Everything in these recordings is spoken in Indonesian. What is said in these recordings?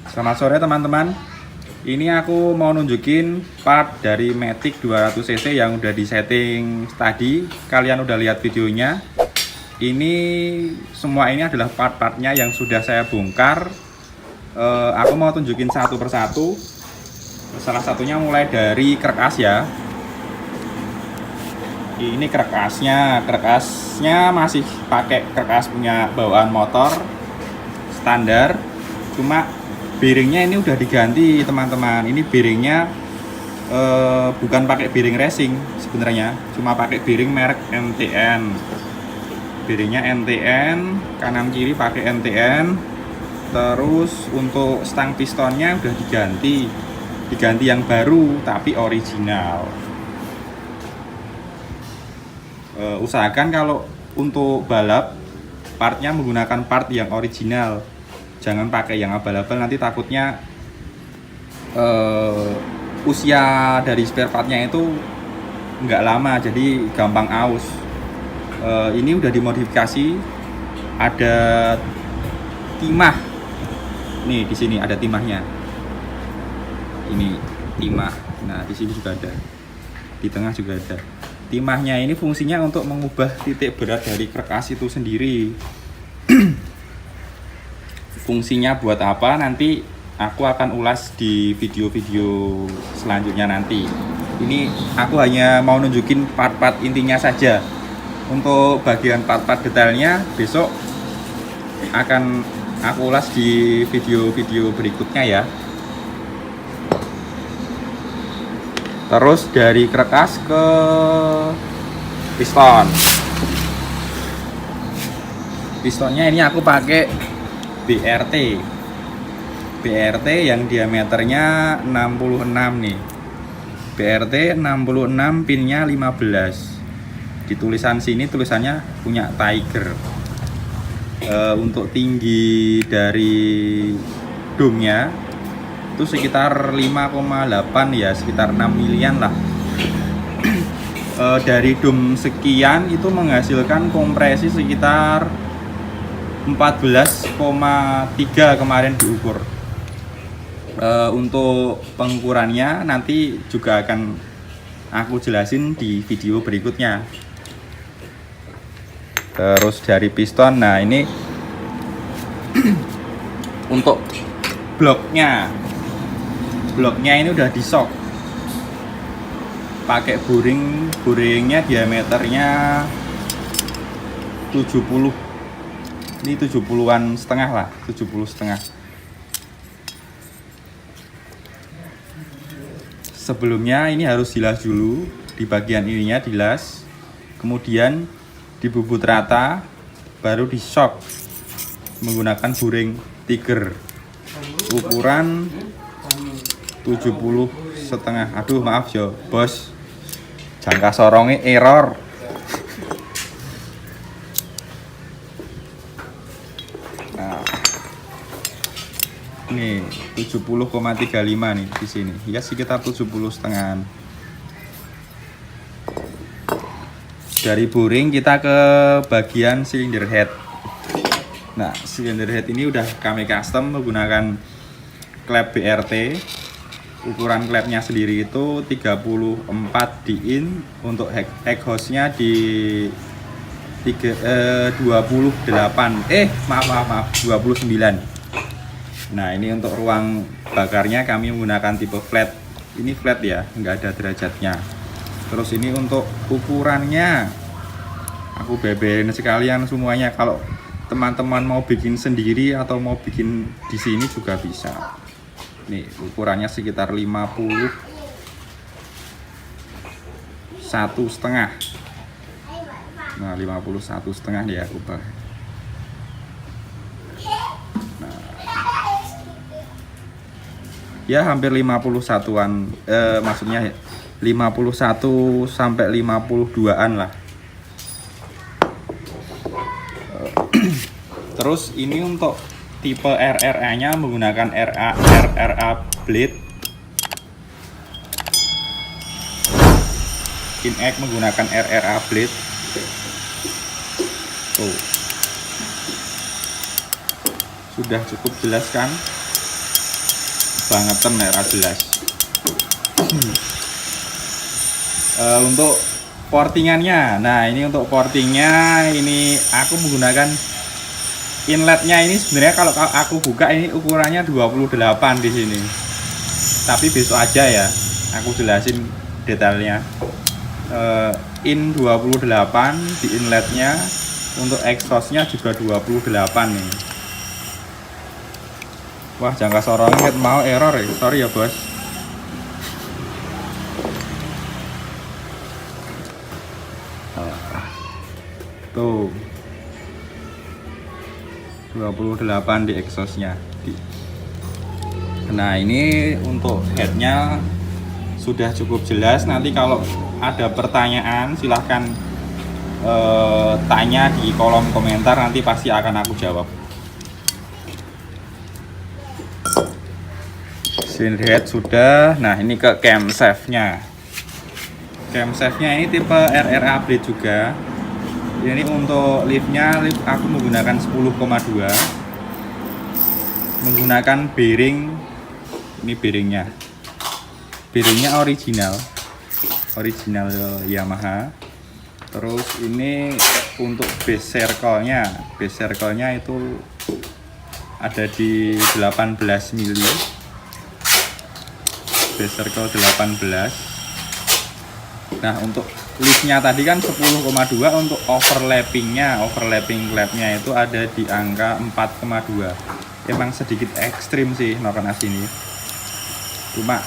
Selamat sore teman-teman. Ini aku mau nunjukin part dari Matic 200cc yang udah disetting tadi. Kalian udah lihat videonya. Ini semua ini adalah part-partnya yang sudah saya bongkar. Aku mau tunjukin satu persatu. Salah satunya mulai dari kerkas ya. Ini kerkasnya masih pakai kerkas punya bawaan motor standar, cuma bearingnya ini udah diganti teman-teman. Ini bearingnya bukan pakai bearing racing sebenarnya, cuma pakai bearing merek NTN. Bearingnya NTN, kanan kiri pakai NTN. Terus untuk stang pistonnya udah diganti yang baru tapi original. Usahakan kalau untuk balap partnya menggunakan part yang original, jangan pakai yang abal-abal, nanti takutnya usia dari spare partnya itu nggak lama, jadi gampang aus. Ini udah dimodifikasi, ada timah nih, di sini ada timahnya, ini timah. Nah di sini juga ada, di tengah juga ada. Timahnya ini fungsinya untuk mengubah titik berat dari kerkas itu sendiri. Fungsinya buat apa nanti aku akan ulas di video-video selanjutnya nanti. Ini aku hanya mau nunjukin part-part intinya saja. Untuk bagian part-part detailnya besok akan aku ulas di video-video berikutnya ya. Terus dari kerkas ke piston. Pistonnya ini aku pakai BRT yang diameternya 66 nih. BRT 66, pinnya 15. Di tulisan sini tulisannya punya Tiger. Untuk tinggi dari domnya itu sekitar 5,8 ya, sekitar 6 milian lah. Dari dom sekian itu menghasilkan kompresi sekitar 14,3 kemarin diukur. Untuk pengukurannya nanti juga akan aku jelasin di video berikutnya. Terus dari piston, nah ini untuk bloknya ini udah di shock, pakai boringnya diameternya 70, ini 70-an setengah lah, 70 setengah. Sebelumnya ini harus dilas dulu, di bagian ininya dilas, kemudian dibubut rata, baru di shock menggunakan boring Tiger ukuran 70 setengah. Aduh maaf yo bos, jangka sorongnya error. Nah, ini 70,35 nih di sini ya, sekitar 70 setengah. Dari boring kita ke bagian cylinder head. Nah cylinder head ini udah kami custom menggunakan klep BRT. Ukuran klepnya sendiri itu 34 di in, untuk exhaustnya di 28 maaf 29. Nah ini untuk ruang bakarnya kami menggunakan tipe flat. Ini flat ya, nggak ada derajatnya. Terus ini untuk ukurannya aku beberin sekalian semuanya. Kalau teman-teman mau bikin sendiri atau mau bikin di sini juga bisa. Nih ukurannya sekitar 51,5. Nah 51,5 dia ubah. Nah, ya hampir 51-an, maksudnya 51 sampai 52-an lah. Terus ini untuk tipe RRA-nya menggunakan RRA blade. Kinex menggunakan RRA blade. Tuh. Sudah cukup jelas kan? bangetan nek ra jelas. Untuk portingannya, nah ini untuk portingnya ini aku menggunakan inletnya. Ini sebenarnya kalau aku buka ini ukurannya 28 di sini, tapi besok aja ya aku jelasin detailnya. In 28 di inletnya, untuk exhaustnya juga 28 nih. Wah, jangka sorongnya mau error ya, sorry ya bos. Tuh 28 di exhaustnya. Nah ini untuk headnya sudah cukup jelas. Nanti kalau ada pertanyaan silahkan tanya di kolom komentar, nanti pasti akan aku jawab. Cylinder head sudah. Nah ini ke camshaft-nya. Camshaft-nya ini tipe RRA blade juga. Ini untuk liftnya, lift aku menggunakan 10,2, menggunakan bearing. Ini bearingnya original Yamaha. Terus ini untuk base circle-nya itu ada di 18 mili, base circle 18. Nah untuk liftnya tadi kan 10,2, untuk overlapping clapnya itu ada di angka 4,2. Emang sedikit ekstrim sih Nokonas ini. Cuma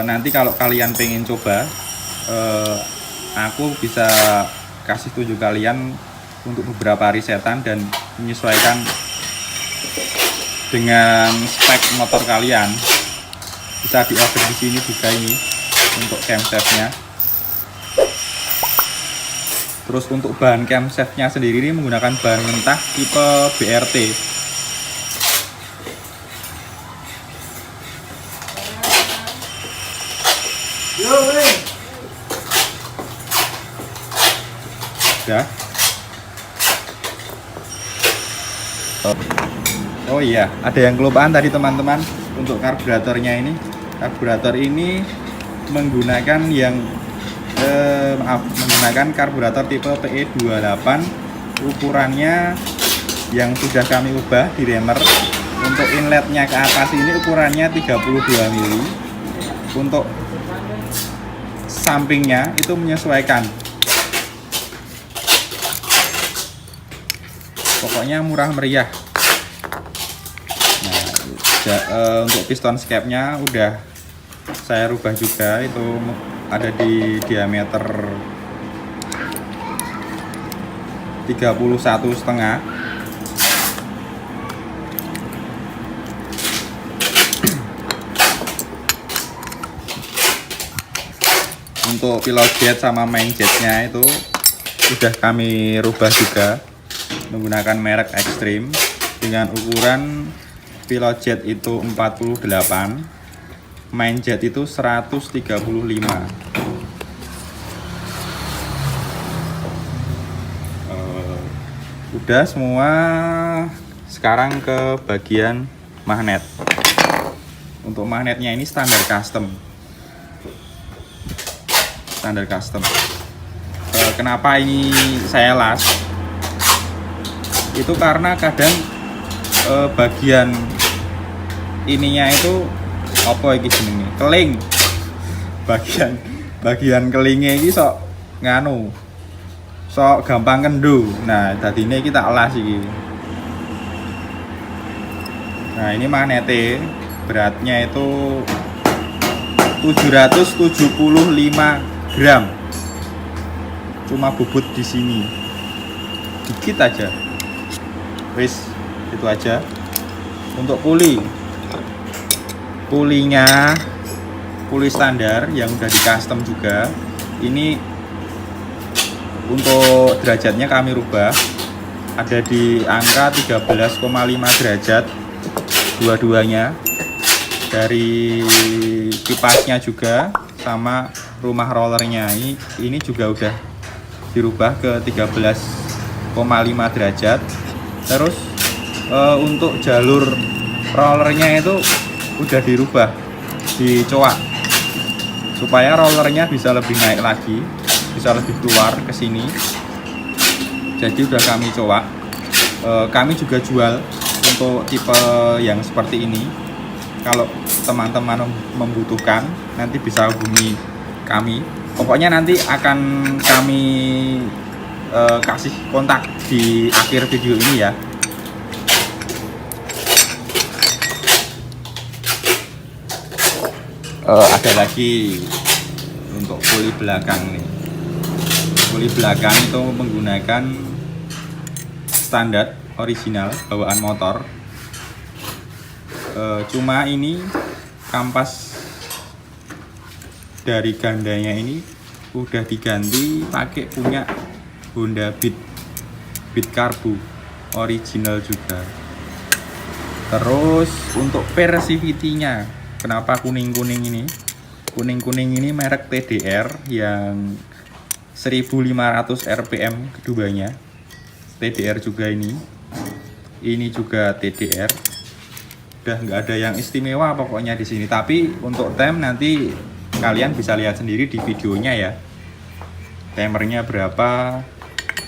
nanti kalau kalian pengen coba, aku bisa kasih tunjuk kalian untuk beberapa risetan dan menyesuaikan dengan spek motor kalian. Bisa di order di sini juga ini untuk camshaftnya. Terus untuk bahan camshaftnya sendiri ini menggunakan bahan mentah tipe BRT. Ya. Oh iya, ada yang kelupaan tadi teman-teman. Untuk karburatornya ini, karburator ini menggunakan menggunakan karburator tipe PE28. Ukurannya yang sudah kami ubah di reamer. Untuk inletnya ke atas ini ukurannya 32 mili. Untuk sampingnya itu menyesuaikan. Pokoknya murah meriah. Nah, untuk piston scape-nya udah saya rubah juga, itu ada di diameter 31,5. Untuk pilot jet sama main jetnya itu sudah kami rubah juga menggunakan merek Extreme dengan ukuran pilot jet itu 48, main jet itu 135. Udah semua. Sekarang ke bagian magnet. Untuk magnetnya ini standar custom. Kenapa ini saya las? Itu karena kadang bagian ininya itu apa iki jenenge? Keling. Bagian kelingnya iki sok gampang kendu. Nah, dadine kita las iki. Nah, ini magnete beratnya itu 775 gram. Cuma bobot di sini dikit aja. Wis, itu aja. Untuk pulinya puli standar yang udah di custom juga. Ini untuk derajatnya kami rubah, ada di angka 13,5 derajat dua-duanya. Dari kipasnya juga sama rumah rollernya ini juga udah dirubah ke 13,5 derajat. Terus untuk jalur rollernya itu udah dirubah, dicoak supaya rollernya bisa lebih naik lagi, bisa lebih keluar ke sini. Jadi udah kami coak. Kami juga jual untuk tipe yang seperti ini. Kalau teman-teman membutuhkan, nanti bisa hubungi kami. Pokoknya nanti akan kami kasih kontak di akhir video ini ya. Ada lagi untuk puli belakang nih. Puli belakang itu menggunakan standar original bawaan motor. Cuma ini kampas dari gandanya ini udah diganti pakai punya Honda Beat Karbu original juga. Terus untuk persivity-nya, kenapa kuning-kuning ini? Kuning-kuning ini merek TDR yang 1500 rpm keduanya. TDR juga ini. Ini juga TDR. Udah nggak ada yang istimewa pokoknya di sini. Tapi untuk tem nanti kalian bisa lihat sendiri di videonya ya. Timernya berapa,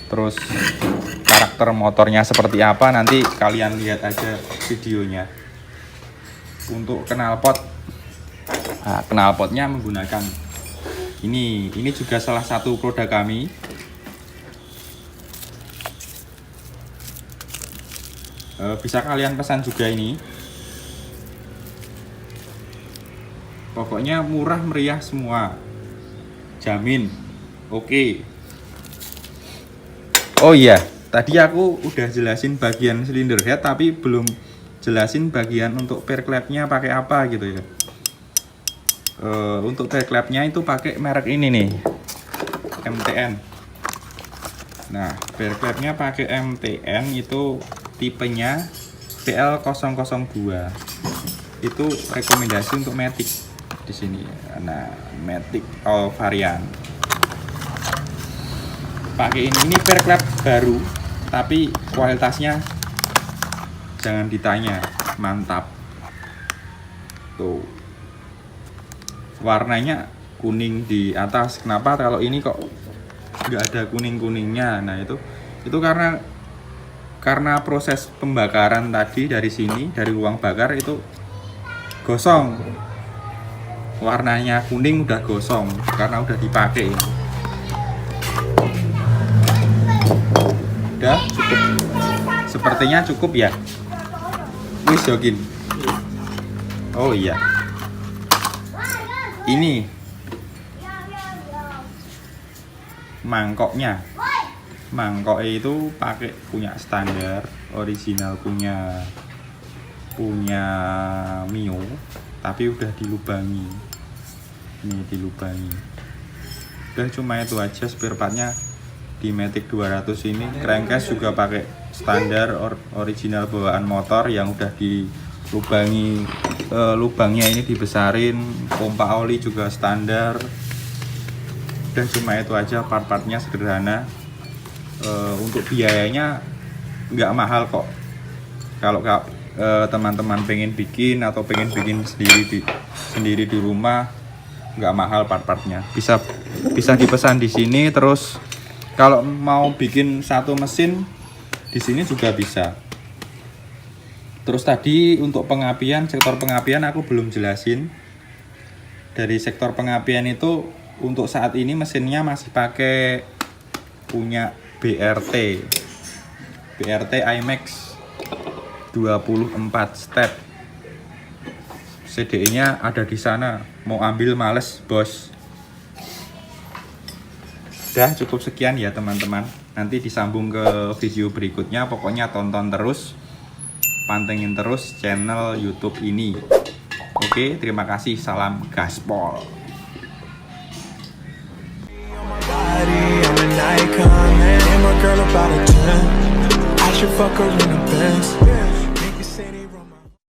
terus karakter motornya seperti apa, nanti kalian lihat aja videonya. Untuk knalpot, nah, knalpotnya menggunakan ini juga salah satu produk kami. Bisa kalian pesan juga ini. Pokoknya murah meriah semua, jamin. Oke. Oh iya, tadi aku udah jelasin bagian silinder head, tapi belum jelasin bagian untuk pair clampnya pakai apa gitu ya. Untuk pair clampnya itu pakai merek ini nih, MTN. Nah, pair clampnya pakai MTN, itu tipenya PL002. Itu rekomendasi untuk Matic di sini. Nah, Matic all varian. Pakai ini pair clamp baru, tapi kualitasnya jangan ditanya, mantap. Tuh. Warnanya kuning di atas. Kenapa kalau ini kok nggak ada kuning-kuningnya? Nah, itu karena proses pembakaran tadi dari sini, dari ruang bakar itu gosong. Warnanya kuning udah gosong karena udah dipakai. Udah cukup. Sepertinya cukup ya. Wis jokin. Oh iya. Ini mangkoknya. Mangkok itu pakai punya standar original punya Mio, tapi udah dilubangi. Ini dilubangi. Udah cuma itu aja spare partnya. Di Matic 200 ini crankcase juga pakai standar original bawaan motor yang udah dilubangi. Lubangnya ini dibesarin. Pompa oli juga standar. Udah cuma itu aja, part-partnya sederhana. Untuk biayanya nggak mahal kok. Kalau teman-teman pengen bikin atau pengen bikin sendiri di rumah, nggak mahal part-partnya. Bisa dipesan di sini. Terus kalau mau bikin satu mesin di sini juga bisa. Terus tadi untuk pengapian, sektor pengapian aku belum jelasin. Dari sektor pengapian itu untuk saat ini mesinnya masih pakai punya BRT IMAX 24 step. CDI-nya ada di sana. Mau ambil males, bos. Udah cukup sekian ya teman-teman. Nanti disambung ke video berikutnya. Pokoknya tonton terus, pantengin terus channel YouTube ini. Oke, terima kasih. Salam gaspol. Icon, man, and my girl about a 10. I should fuck her in the Benz.